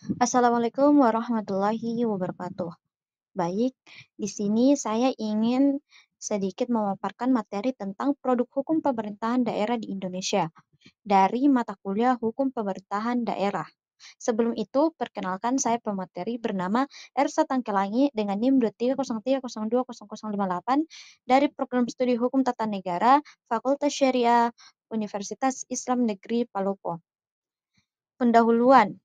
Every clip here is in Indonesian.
Assalamualaikum warahmatullahi wabarakatuh. Baik, di sini saya ingin sedikit memaparkan materi tentang produk hukum pemerintahan daerah di Indonesia dari mata kuliah Hukum Pemerintahan Daerah. Sebelum itu, perkenalkan saya pemateri bernama Ersa Tangkelangi dengan NIM 23030200058 dari Program Studi Hukum Tata Negara Fakultas Syariah Universitas Islam Negeri Palopo. Pendahuluan.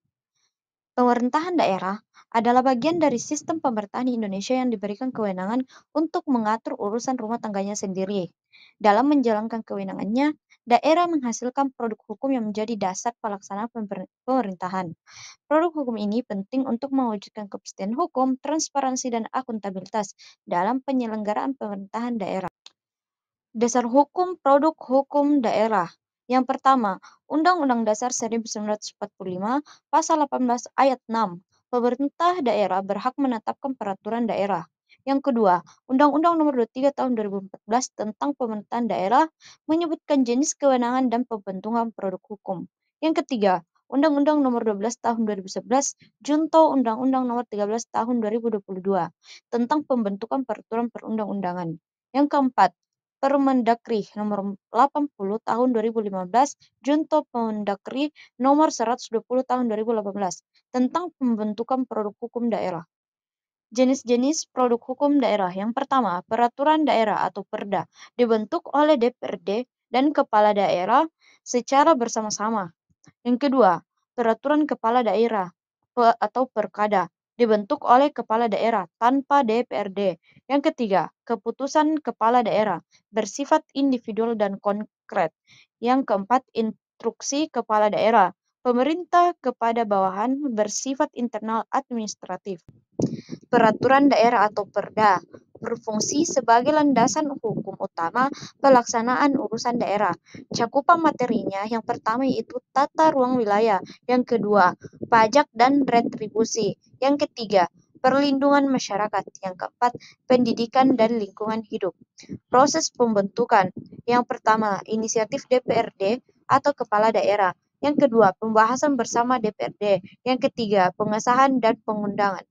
Pemerintahan daerah adalah bagian dari sistem pemerintahan di Indonesia yang diberikan kewenangan untuk mengatur urusan rumah tangganya sendiri. Dalam menjalankan kewenangannya, daerah menghasilkan produk hukum yang menjadi dasar pelaksanaan pemerintahan. Produk hukum ini penting untuk mewujudkan kepastian hukum, transparansi, dan akuntabilitas dalam penyelenggaraan pemerintahan daerah. Dasar hukum produk hukum daerah. Yang pertama, Undang-Undang Dasar 1945, Pasal 18 Ayat 6. Pemerintah daerah berhak menetapkan peraturan daerah. Yang kedua, Undang-Undang Nomor 23 Tahun 2014 tentang Pemerintahan Daerah menyebutkan jenis kewenangan dan pembentukan produk hukum. Yang ketiga, Undang-Undang Nomor 12 Tahun 2011 Junto Undang-Undang Nomor 13 Tahun 2022 tentang pembentukan peraturan perundang-undangan. Yang keempat, Permendagri Nomor 80 Tahun 2015 Junto Permendagri Nomor 120 Tahun 2018 tentang pembentukan produk hukum daerah. Jenis-jenis produk hukum daerah. Yang pertama, peraturan daerah atau Perda dibentuk oleh DPRD dan kepala daerah secara bersama-sama. Yang kedua, peraturan kepala daerah atau Perkada dibentuk oleh kepala daerah tanpa DPRD. Yang ketiga, keputusan kepala daerah bersifat individual dan konkret. Yang keempat, instruksi kepala daerah pemerintah kepada bawahan bersifat internal administratif. Peraturan daerah atau Perda berfungsi sebagai landasan hukum utama pelaksanaan urusan daerah. Cakupan materinya yang pertama yaitu tata ruang wilayah, yang kedua pajak dan retribusi, yang ketiga perlindungan masyarakat, yang keempat pendidikan dan lingkungan hidup. Proses pembentukan, yang pertama inisiatif DPRD atau kepala daerah, yang kedua pembahasan bersama DPRD, yang ketiga pengesahan dan pengundangan.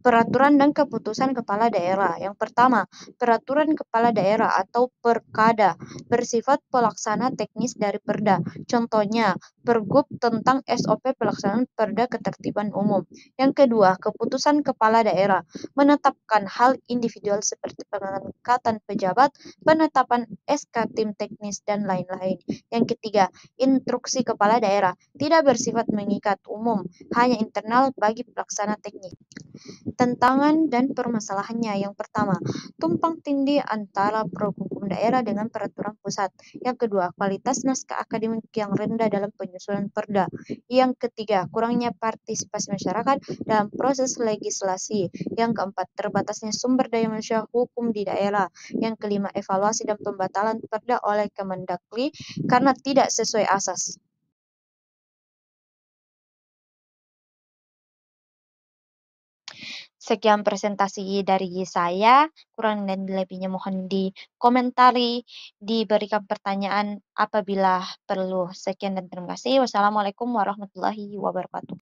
Peraturan dan keputusan kepala daerah. Yang pertama, peraturan kepala daerah atau Perkada bersifat pelaksana teknis dari Perda. Contohnya, Pergub tentang SOP pelaksanaan Perda Ketertiban Umum. Yang kedua, keputusan kepala daerah menetapkan hal individual seperti pengangkatan pejabat, penetapan SK tim teknis, dan lain-lain. Yang ketiga, instruksi kepala daerah tidak bersifat mengikat umum, hanya internal bagi pelaksana teknis. Tantangan dan permasalahannya. Yang pertama, tumpang tindih antara produk hukum daerah dengan peraturan pusat. Yang kedua, kualitas naskah akademik yang rendah dalam penyusunan perda. Yang ketiga, kurangnya partisipasi masyarakat dalam proses legislasi. Yang keempat, terbatasnya sumber daya manusia hukum di daerah. Yang kelima, evaluasi dan pembatalan perda oleh Kemendagri karena tidak sesuai asas. Sekian presentasi dari saya, kurang dan lebihnya mohon dikomentari, diberikan pertanyaan apabila perlu. Sekian dan terima kasih. Wassalamualaikum warahmatullahi wabarakatuh.